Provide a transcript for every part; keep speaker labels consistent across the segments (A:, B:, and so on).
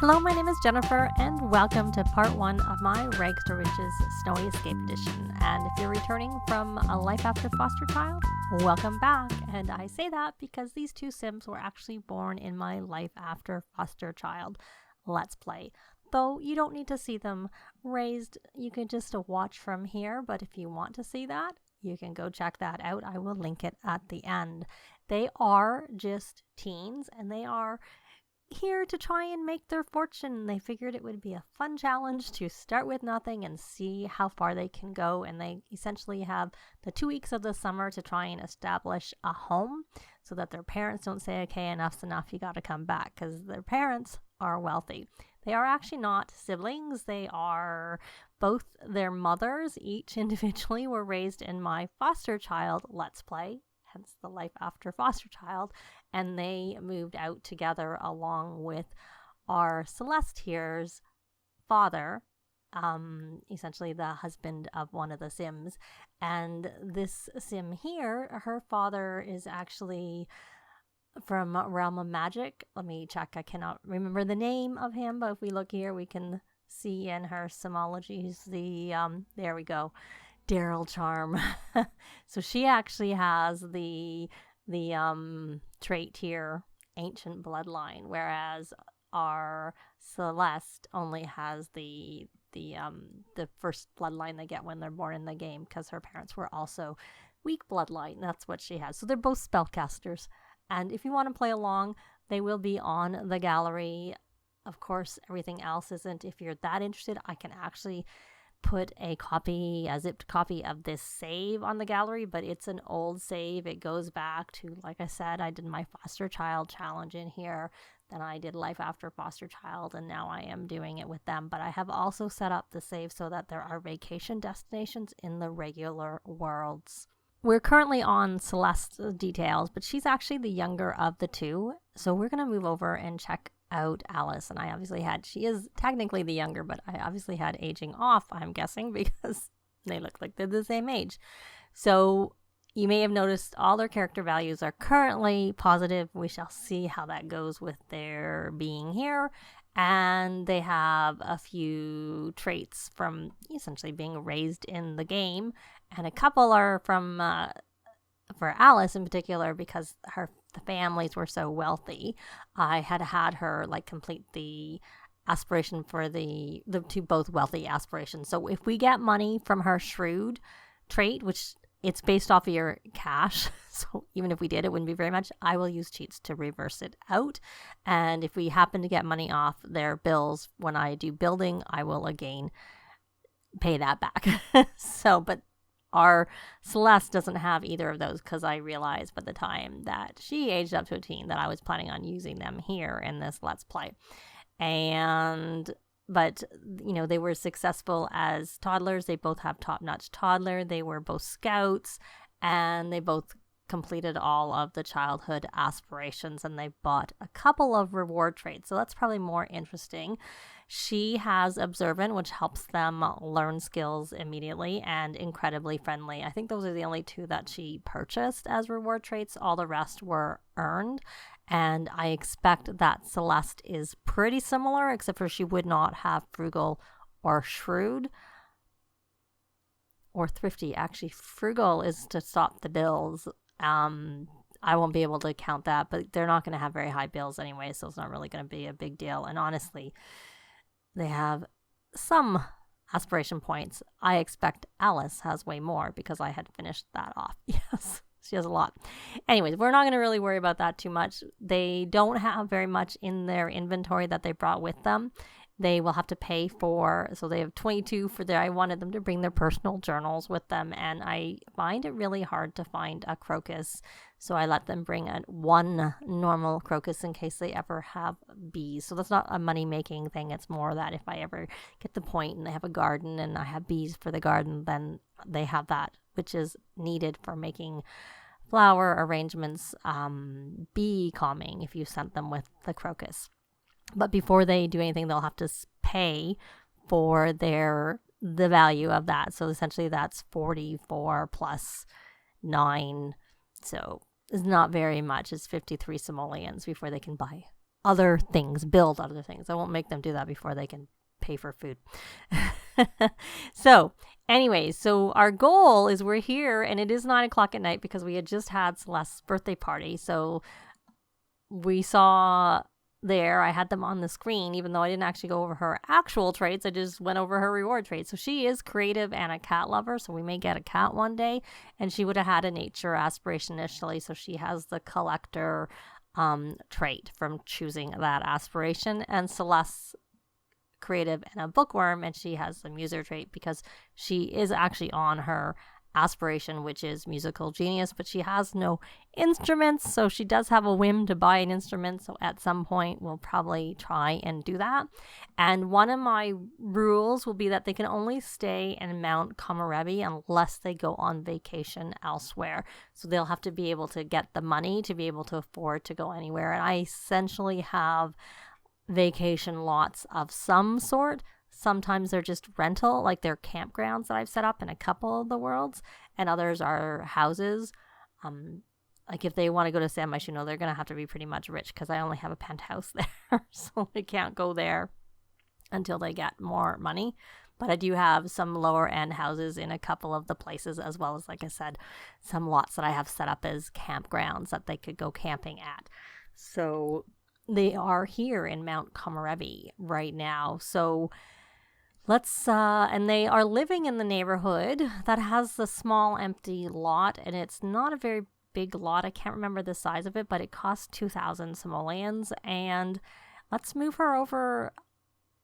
A: Hello, my name is Jennifer, and welcome to part 1 of my Rags to Riches Snowy Escape Edition. And if you're returning from a life after foster child, welcome back. And I say that because these two Sims were actually born in my life after foster child Let's Play. Though you don't need to see them raised, you can just watch from here. But if you want to see that, you can go check that out. I will link it at the end. They are just teens, and they are here to try and make their fortune. They figured it would be a fun challenge to start with nothing and see how far they can go. And they essentially have the 2 weeks of the summer to try and establish a home so that their parents don't say, okay, enough's enough, you got to come back, because their parents are wealthy. They are actually not siblings. They are both their mothers. Each individually were raised in my foster child Let's Play, hence the life after foster child, and they moved out together along with our Celeste here's father, essentially the husband of one of the Sims. And this Sim here, her father is actually from Realm of Magic. Let me check. I cannot remember the name of him, but if we look here, we can see in her Simologies there we go, Daryl Charm. So she actually has the trait here, Ancient Bloodline, whereas our Celeste only has the first bloodline they get when they're born in the game, because her parents were also weak bloodline. That's what she has. So they're both spellcasters. And if you want to play along, they will be on the gallery. Of course, everything else isn't. If you're that interested, I can actually put a zipped copy of this save on the gallery, but it's an old save. It goes back to, like I said, I did my foster child challenge in here, then I did life after foster child, and now I am doing it with them. But I have also set up the save so that there are vacation destinations in the regular worlds. We're currently on Celeste's details, but she's actually the younger of the two. So we're going to move over and check out Alice. And she is technically the younger, but I obviously had aging off, I'm guessing, because they look like they're the same age. So you may have noticed all their character values are currently positive. We shall see how that goes with their being here. And they have a few traits from essentially being raised in the game. And a couple are from, for Alice in particular, because the families were so wealthy. I had her complete the aspiration for the two both wealthy aspirations. So if we get money from her shrewd trait, which it's based off of your cash, so even if we did, it wouldn't be very much, I will use cheats to reverse it out. And if we happen to get money off their bills when I do building, I will again pay that back. But our Celeste doesn't have either of those, because I realized by the time that she aged up to a teen that I was planning on using them here in this Let's Play. But they were successful as toddlers. They both have top-notch toddler. They were both scouts, and they both completed all of the childhood aspirations, and they bought a couple of reward traits. So that's probably more interesting. She has observant, which helps them learn skills immediately, and incredibly friendly. I think those are the only two that she purchased as reward traits. All the rest were earned. And I expect that Celeste is pretty similar, except for she would not have frugal or shrewd or thrifty. Actually, frugal is to stop the bills. I won't be able to count that, but they're not going to have very high bills anyway, so it's not really going to be a big deal. And honestly, they have some aspiration points. I expect Alice has way more, because I had finished that off. Yes, she has a lot. Anyways, we're not going to really worry about that too much. They don't have very much in their inventory that they brought with them. They will have to pay for, so they have 22 for I wanted them to bring their personal journals with them, and I find it really hard to find a crocus, so I let them bring one normal crocus in case they ever have bees. So that's not a money-making thing. It's more that if I ever get the point and they have a garden and I have bees for the garden, then they have that, which is needed for making flower arrangements bee calming if you sent them with the crocus. But before they do anything, they'll have to pay for the value of that. So essentially that's 44 plus 9. So it's not very much. It's 53 simoleons before they can buy other things, build other things. I won't make them do that before they can pay for food. So anyways, so our goal is we're here and it is 9 o'clock at night because we had just had Celeste's birthday party. So we saw there, I had them on the screen, even though I didn't actually go over her actual traits. I just went over her reward traits. So she is creative and a cat lover. So we may get a cat one day, and she would have had a nature aspiration initially. So she has the collector trait from choosing that aspiration, and Celeste's creative and a bookworm, and she has the muser trait because she is actually on her aspiration, which is musical genius, but she has no instruments, so she does have a whim to buy an instrument. So at some point we'll probably try and do that. And one of my rules will be that they can only stay in Mount Komorebi unless they go on vacation elsewhere. So they'll have to be able to get the money to be able to afford to go anywhere. And I essentially have vacation lots of some sort. Sometimes they're just rental, like they're campgrounds that I've set up in a couple of the worlds, and others are houses. Like if they want to go to San Myshuno, they're going to have to be pretty much rich because I only have a penthouse there, so they can't go there until they get more money. But I do have some lower end houses in a couple of the places, as well as, like I said, some lots that I have set up as campgrounds that they could go camping at. So they are here in Mount Komorebi right now. So let's, and they are living in the neighborhood that has the small empty lot, and it's not a very big lot. I can't remember the size of it, but it costs 2,000 simoleons. And let's move her over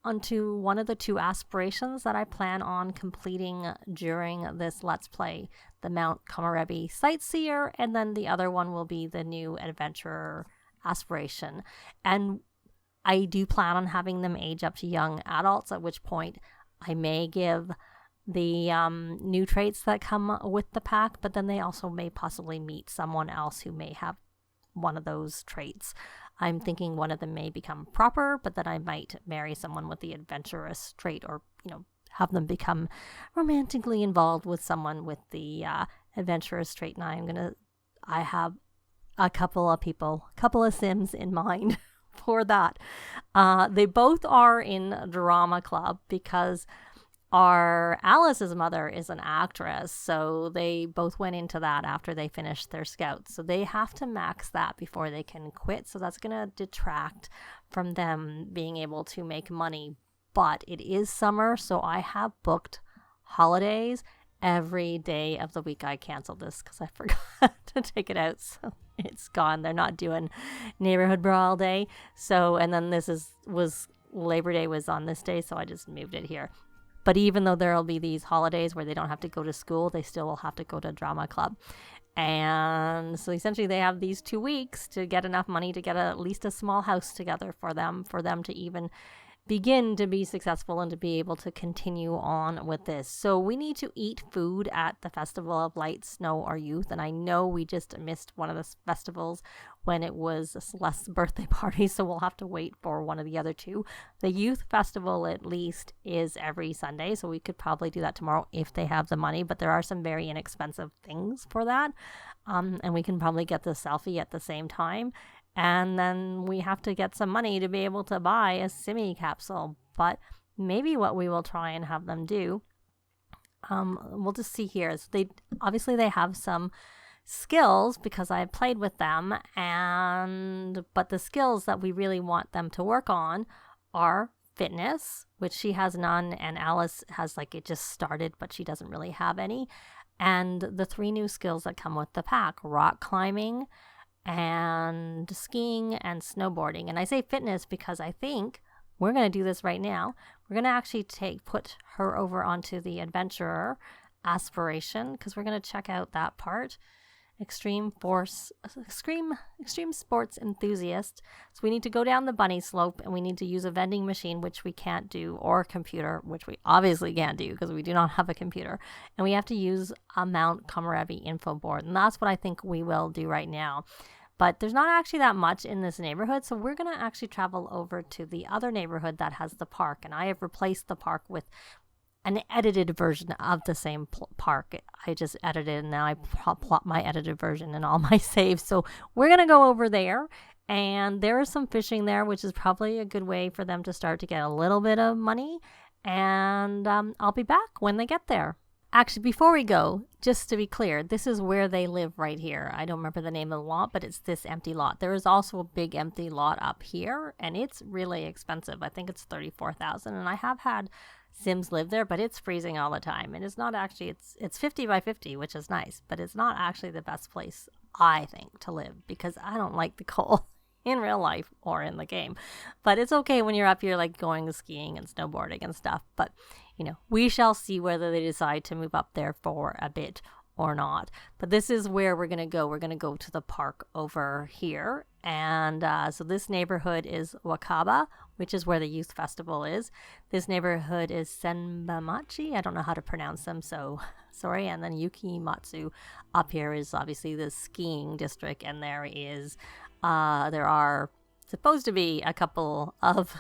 A: onto one of the two aspirations that I plan on completing during this Let's Play, the Mount Komorebi Sightseer, and then the other one will be the new Adventurer aspiration. And I do plan on having them age up to young adults, at which point I may give the new traits that come with the pack, but then they also may possibly meet someone else who may have one of those traits. I'm thinking one of them may become proper, but then I might marry someone with the adventurous trait, or, you know, have them become romantically involved with someone with the adventurous trait. And I have a couple of Sims in mind for that. They both are in drama club because our Alice's mother is an actress, so they both went into that after they finished their scouts. So they have to max that before they can quit. So that's going to detract from them being able to make money. But it is summer, so I have booked holidays every day of the week. I canceled this because I forgot to take it out, so it's gone. They're not doing neighborhood brawl day. So, and then was Labor Day was on this day, so I just moved it here. But even though there'll be these holidays where they don't have to go to school, they still will have to go to drama club. And so essentially they have these 2 weeks to get enough money to get at least a small house together for them to even begin to be successful and to be able to continue on with this. So we need to eat food at the Festival of Light, Snow, or Youth. And I know we just missed one of the festivals when it was Celeste's birthday party, so we'll have to wait for one of the other two. The Youth Festival, at least, is every Sunday, so we could probably do that tomorrow if they have the money, but there are some very inexpensive things for that. And we can probably get the selfie at the same time. And then we have to get some money to be able to buy a Simi capsule. But maybe what we will try and have them do, we'll just see here. So they have some skills because I played with them, but the skills that we really want them to work on are fitness, which she has none, and Alice has, like, it just started, but she doesn't really have any. And the 3 new skills that come with the pack: rock climbing, and skiing, and snowboarding. And I say fitness because I think we're going to do this right now. We're going to actually put her over onto the adventurer aspiration because we're going to check out that part. Extreme sports enthusiast. So we need to go down the bunny slope, and we need to use a vending machine, which we can't do, or a computer, which we obviously can't do because we do not have a computer. And we have to use a Mount Komorebi info board, and that's what I think we will do right now. But there's not actually that much in this neighborhood, so we're going to actually travel over to the other neighborhood that has the park, and I have replaced the park with an edited version of the same park. I just edited, and now I plot my edited version in all my saves. So we're going to go over there, And there is some fishing there, which is probably a good way for them to start to get a little bit of money. And I'll be back when they get there. Actually, before we go, just to be clear, this is where they live right here. I don't remember the name of the lot, but it's this empty lot. There is also a big empty lot up here, and it's really expensive. I think it's $34,000, and I have had Sims live there, but it's freezing all the time. And it's not actually, it's 50 by 50, which is nice, but it's not actually the best place, I think, to live because I don't like the cold in real life or in the game. But it's okay when you're up here like going skiing and snowboarding and stuff. But, you know, we shall see whether they decide to move up there for a bit or not. But this is where we're going to go. We're going to go to the park over here. And so this neighborhood is Wakaba, which is where the youth festival is. This neighborhood is Senbamachi. I don't know how to pronounce them, so sorry. And then Yukimatsu up here is obviously the skiing district. And there are supposed to be a couple of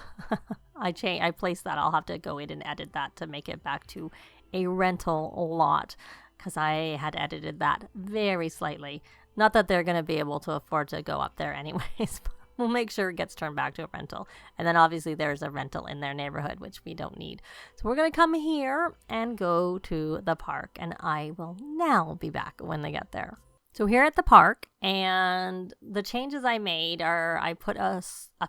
A: I placed that. I'll have to go in and edit that to make it back to a rental lot because I had edited that very slightly. Not that they're going to be able to afford to go up there anyways. We'll make sure it gets turned back to a rental. And then obviously there's a rental in their neighborhood, which we don't need. So we're going to come here and go to the park. And I will now be back when they get there. So here at the park, and the changes I made are I put a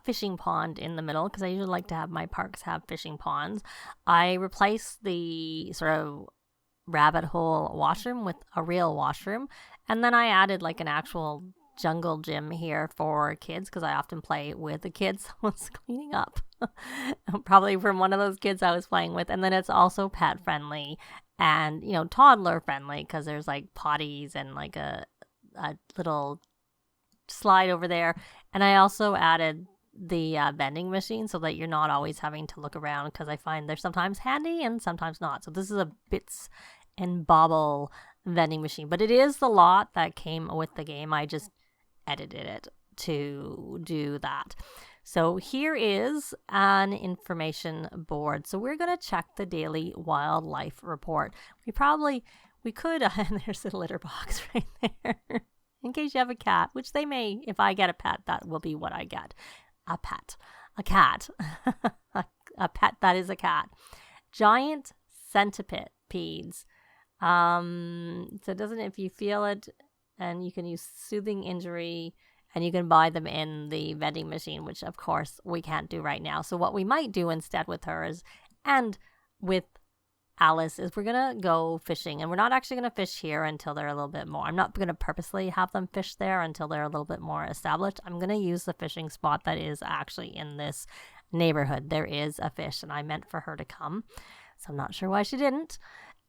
A: fishing pond in the middle because I usually like to have my parks have fishing ponds. I replaced the sort of rabbit hole washroom with a real washroom. And then I added like an actual jungle gym here for kids because I often play with the kids someone's cleaning up. Probably from one of those kids I was playing with. And then it's also pet friendly and, you know, toddler friendly because there's like potties and like a little slide over there. And I also added the vending machine so that you're not always having to look around because I find they're sometimes handy and sometimes not. So this is a bits and bobble vending machine, but it is the lot that came with the game. I just edited it to do that. So here is an information board. So we're going to check the daily wildlife report. We could, and there's a litter box right there, in case you have a cat, which they may, if I get a pet, that will be what I get. A cat, a pet that is a cat. Giant centipedes. So it doesn't, if you feel it, and you can use soothing injury, and you can buy them in the vending machine, which of course we can't do right now. So what we might do instead with her is, and with Alice, is we're going to go fishing, and we're not actually going to fish here until they're a little bit more. I'm not going to purposely have them fish there until they're a little bit more established. I'm going to use the fishing spot that is actually in this neighborhood. There is a fish, and I meant for her to come, so I'm not sure why she didn't.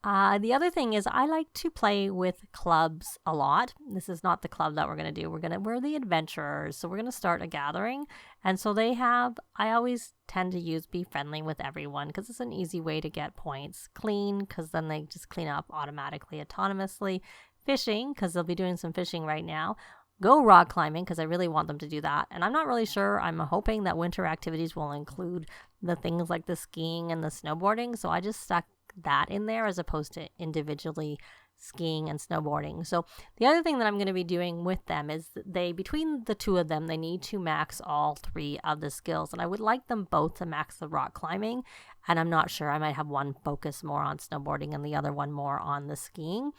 A: The other thing is I like to play with clubs a lot. This is not the club that we're going to do. We're the adventurers. So we're going to start a gathering. And so I always tend to use be friendly with everyone because it's an easy way to get points. Clean, because then they just clean up automatically, autonomously. Fishing, because they'll be doing some fishing right now. Go rock climbing, because I really want them to do that. And I'm not really sure. I'm hoping that winter activities will include the things like the skiing and the snowboarding. So I just stuck that in there as opposed to individually skiing and snowboarding. So the other thing that I'm going to be doing with them is between the two of them, they need to max all three of the skills. And I would like them both to max the rock climbing. And I'm not sure. I might have one focus more on snowboarding and the other one more on the skiing.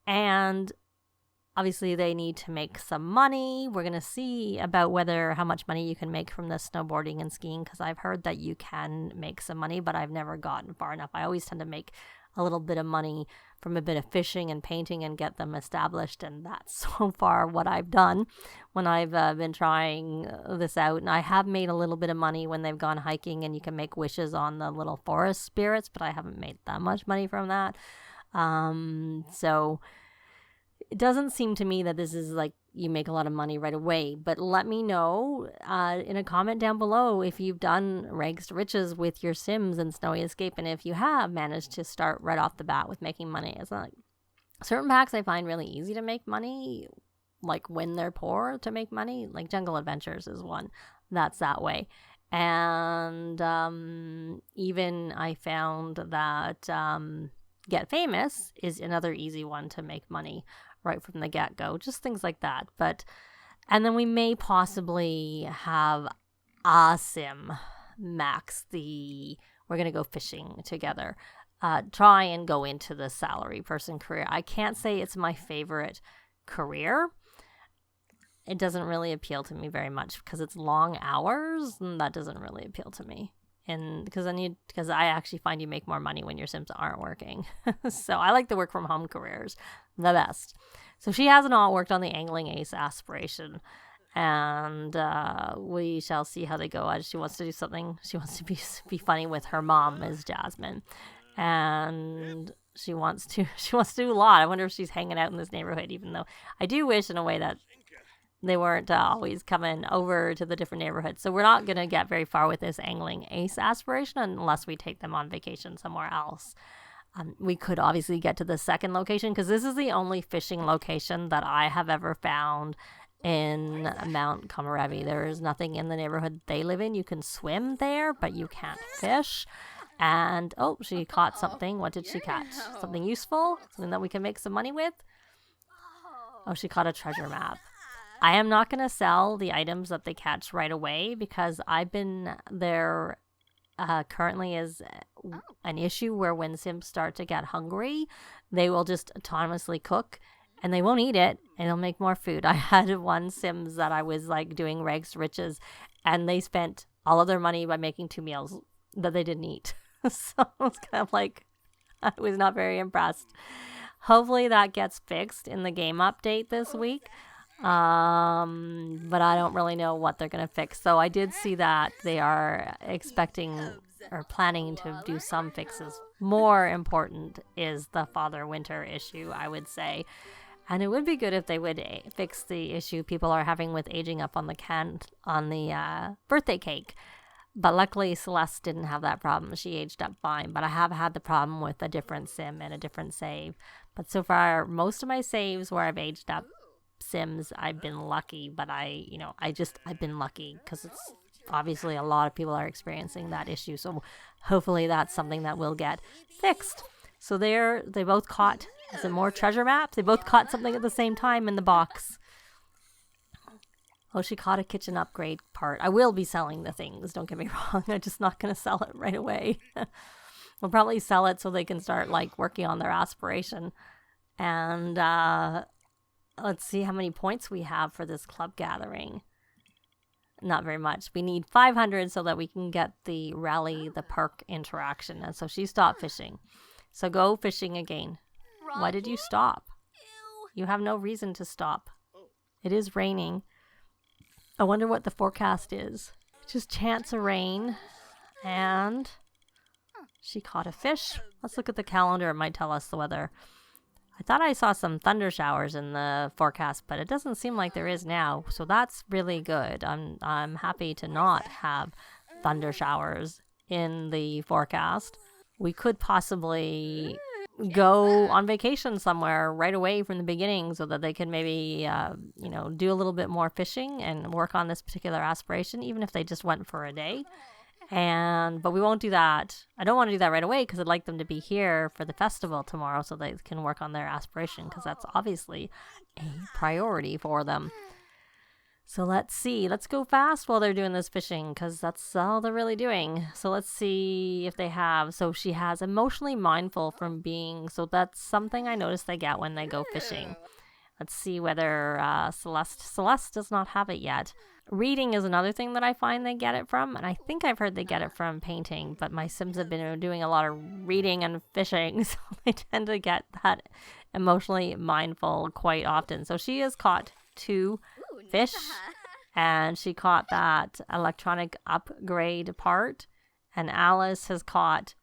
A: And obviously, they need to make some money. We're going to see about how much money you can make from the snowboarding and skiing, because I've heard that you can make some money, but I've never gotten far enough. I always tend to make a little bit of money from a bit of fishing and painting and get them established, and that's so far what I've done when I've been trying this out. And I have made a little bit of money when they've gone hiking, and you can make wishes on the little forest spirits, but I haven't made that much money from that. So it doesn't seem to me that this is like you make a lot of money right away, but let me know in a comment down below if you've done rags to riches with your Sims and Snowy Escape, and if you have managed to start right off the bat with making money. It's not like certain packs I find really easy to make money, like when they're poor to make money, like Jungle Adventures is one that's that way. And even I found that Get Famous is another easy one to make money right from the get-go, just things like that. But And then we may possibly have a sim max we're going to go fishing together. Try and go into the salary person career. I can't say it's my favorite career. It doesn't really appeal to me very much because it's long hours, and that doesn't really appeal to me. And because I actually find you make more money when your Sims aren't working. So I like the work from home careers the best. So she hasn't all worked on the Angling Ace aspiration, and we shall see how they go. She wants to do something. She wants to be funny with her mom, Ms. Jasmine, and she wants to do a lot. I wonder if she's hanging out in this neighborhood, even though I do wish in a way that they weren't always coming over to the different neighborhoods. So we're not going to get very far with this Angling Ace aspiration unless we take them on vacation somewhere else. We could obviously get to the second location because this is the only fishing location that I have ever found in Mount Komorebi. There is nothing in the neighborhood they live in. You can swim there, but you can't fish. And, oh, she caught something. What did she catch? Something useful? Something that we can make some money with? Oh, she caught a treasure map. I am not going to sell the items that they catch right away because I've been there. Currently is an issue where when Sims start to get hungry, they will just autonomously cook and they won't eat it and they'll make more food. I had one Sims that I was like doing rags to riches and they spent all of their money by making 2 meals that they didn't eat. So it's kind of like, I was not very impressed. Hopefully that gets fixed in the game update this week. But I don't really know what they're going to fix. So I did see that they are expecting or planning to do some fixes. More important is the Father Winter issue, I would say. And it would be good if they would fix the issue people are having with aging up on the birthday cake. But luckily Celeste didn't have that problem. She aged up fine. But I have had the problem with a different sim and a different save. But so far, most of my saves where I've aged up Sims, I've been lucky, but I've been lucky because it's obviously a lot of people are experiencing that issue. So hopefully that's something that will get fixed. So they both caught, is it more treasure maps? They both caught something at the same time in the box. Oh, she caught a kitchen upgrade part. I will be selling the things, don't get me wrong. I'm just not going to sell it right away. We'll probably sell it so they can start like working on their aspiration. And let's see how many points we have for this club gathering. Not very much. We need 500 so that we can get the rally the park interaction. And so she stopped fishing. So go fishing again. Why did you stop? You have no reason to stop. It is raining. I wonder what the forecast is. Just chance of rain. And she caught a fish. Let's look at the calendar. It might tell us the weather. I thought I saw some thunder showers in the forecast, but it doesn't seem like there is now. So that's really good. I'm happy to not have thunder showers in the forecast. We could possibly go on vacation somewhere right away from the beginning so that they can maybe, do a little bit more fishing and work on this particular aspiration, even if they just went for a day. But we won't do that. I don't want to do that right away because I'd like them to be here for the festival tomorrow so they can work on their aspiration because that's obviously a priority for them. So let's see. Let's go fast while they're doing this fishing because that's all they're really doing. So let's see if they have. So she has emotionally mindful from being. So that's something I noticed they get when they go fishing. Let's see whether Celeste does not have it yet. Reading is another thing that I find they get it from, and I think I've heard they get it from painting, but my Sims have been doing a lot of reading and fishing, so they tend to get that emotionally mindful quite often. So she has caught 2 fish, and she caught that electronic upgrade part, and Alice has caught,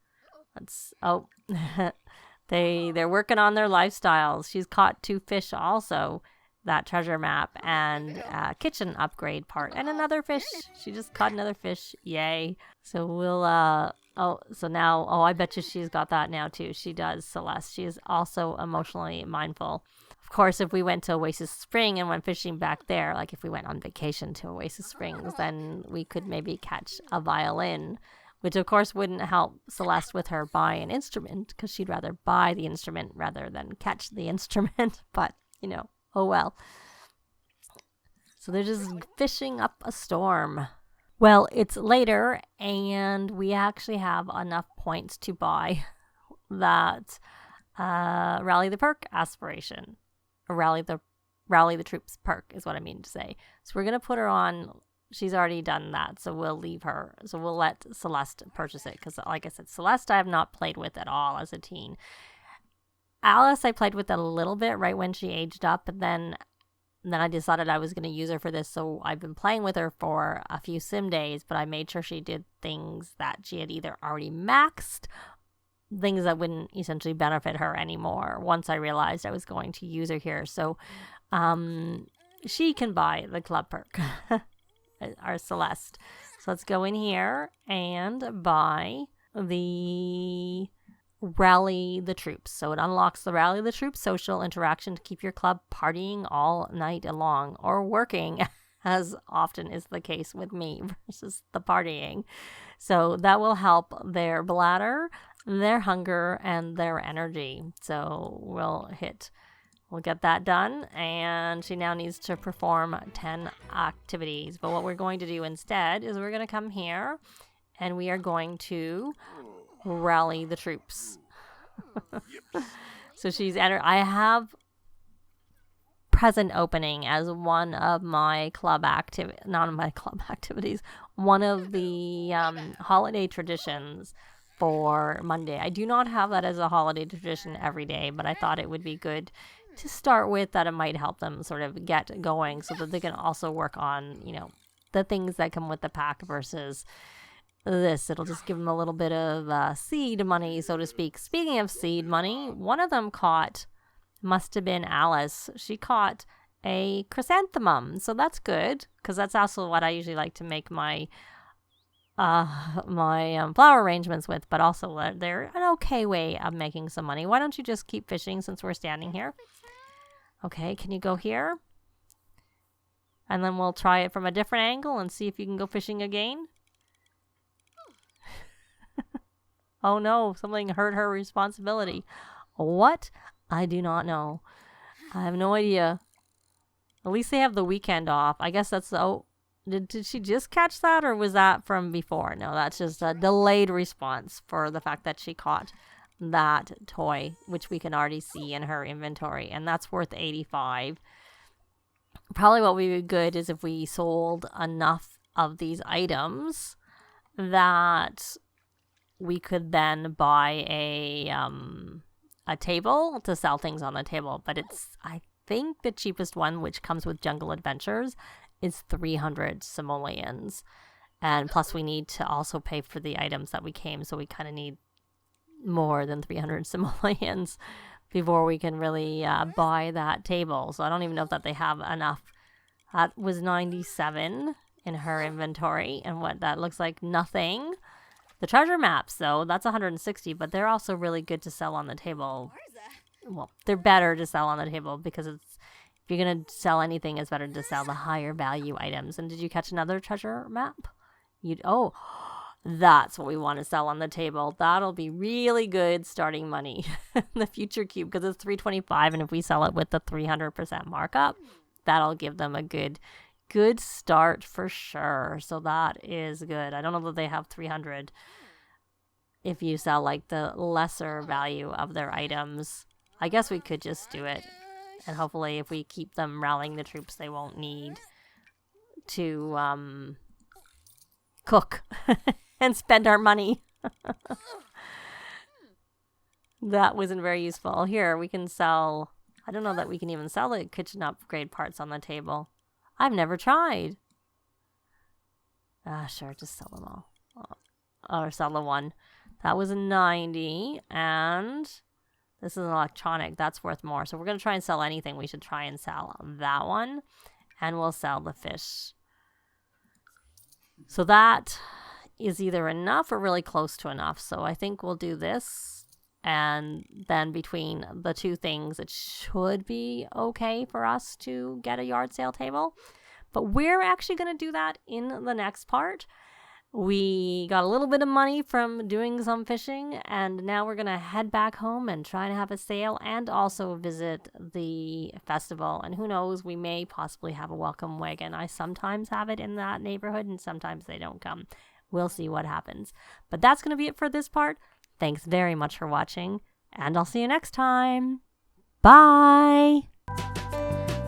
A: they're working on their lifestyles. She's caught 2 fish also. That treasure map and kitchen upgrade part and another fish. She just caught another fish. Yay. So we'll I bet you she's got that now too. She does, Celeste. She is also emotionally mindful. Of course, if we went to Oasis Spring and went fishing back there, like if we went on vacation to Oasis Springs, then we could maybe catch a violin, which of course wouldn't help Celeste with her buy an instrument because she'd rather buy the instrument rather than catch the instrument. But, oh well. So they're just fishing up a storm. Well, it's later, and we actually have enough points to buy that Rally the Perk aspiration. Or Rally the Troops perk is what I mean to say. So we're going to put her on. She's already done that, so we'll leave her. So we'll let Celeste purchase it, because like I said, Celeste I have not played with at all as a teen. Alice I played with a little bit right when she aged up, and then I decided I was going to use her for this, so I've been playing with her for a few sim days, but I made sure she did things that she had either already maxed, things that wouldn't essentially benefit her anymore once I realized I was going to use her here. So she can buy the club perk, our Celeste. So let's go in here and buy the Rally the Troops. So it unlocks the Rally the Troops social interaction to keep your club partying all night long, or working, as often is the case with me versus the partying. So that will help their bladder, their hunger, and their energy. So we'll get that done, and she now needs to perform 10 activities. But what we're going to do instead is we're going to come here and we are going to rally the troops. So she's entered. I have present opening as one of my club activities, one of the holiday traditions for Monday. I do not have that as a holiday tradition every day, but I thought it would be good to start with, that it might help them sort of get going so that they can also work on, the things that come with the pack versus this. It'll just give them a little bit of seed money, so to speak. Speaking of seed money, one of them must have been Alice. She caught a chrysanthemum, so that's good, because that's also what I usually like to make my flower arrangements with, but also they're an okay way of making some money. Why don't you just keep fishing since we're standing here? Okay, can you go here? And then we'll try it from a different angle and see if you can go fishing again. Oh no, something hurt her responsibility. What? I do not know. I have no idea. At least they have the weekend off. I guess that's did she just catch that, or was that from before? No, that's just a delayed response for the fact that she caught that toy, which we can already see in her inventory, and that's worth 85. Probably what would be good is if we sold enough of these items that we could then buy a table to sell things on the table. But I think the cheapest one, which comes with Jungle Adventures, is 300 simoleons. And plus we need to also pay for the items that we came, so we kind of need more than 300 simoleons before we can really buy that table. So I don't even know if they have enough. That was 97 in her inventory, and what that looks like, nothing. The treasure maps, though, that's 160, but they're also really good to sell on the table. Well, they're better to sell on the table because if you're going to sell anything, it's better to sell the higher value items. And did you catch another treasure map? That's what we want to sell on the table. That'll be really good starting money in the future cube, because it's 325, and if we sell it with the 300% markup, that'll give them a good start for sure. So that is good. I don't know that they have 300 if you sell like the lesser value of their items. I guess we could just do it, and hopefully if we keep them rallying the troops, they won't need to cook and spend our money. That wasn't very useful. Here we can sell, I don't know that we can even sell the kitchen upgrade parts on the table. I've never tried. Sure, just sell them all. Or sell the one. That was a 90, and this is an electronic. That's worth more. So we're going to try and sell anything. We should try and sell that one, and we'll sell the fish. So that is either enough or really close to enough. So I think we'll do this, and then between the two things, it should be okay for us to get a yard sale table. But we're actually going to do that in the next part. We got a little bit of money from doing some fishing, and now we're going to head back home and try to have a sail and also visit the festival. And who knows, we may possibly have a welcome wagon. I sometimes have it in that neighborhood, and sometimes they don't come. We'll see what happens. But that's going to be it for this part. Thanks very much for watching, and I'll see you next time. Bye!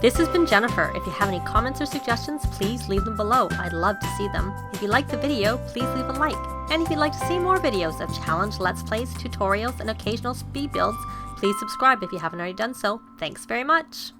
A: This has been Jennifer. If you have any comments or suggestions, please leave them below. I'd love to see them. If you liked the video, please leave a like. And if you'd like to see more videos of challenge, let's plays, tutorials, and occasional speed builds, please subscribe if you haven't already done so. Thanks very much!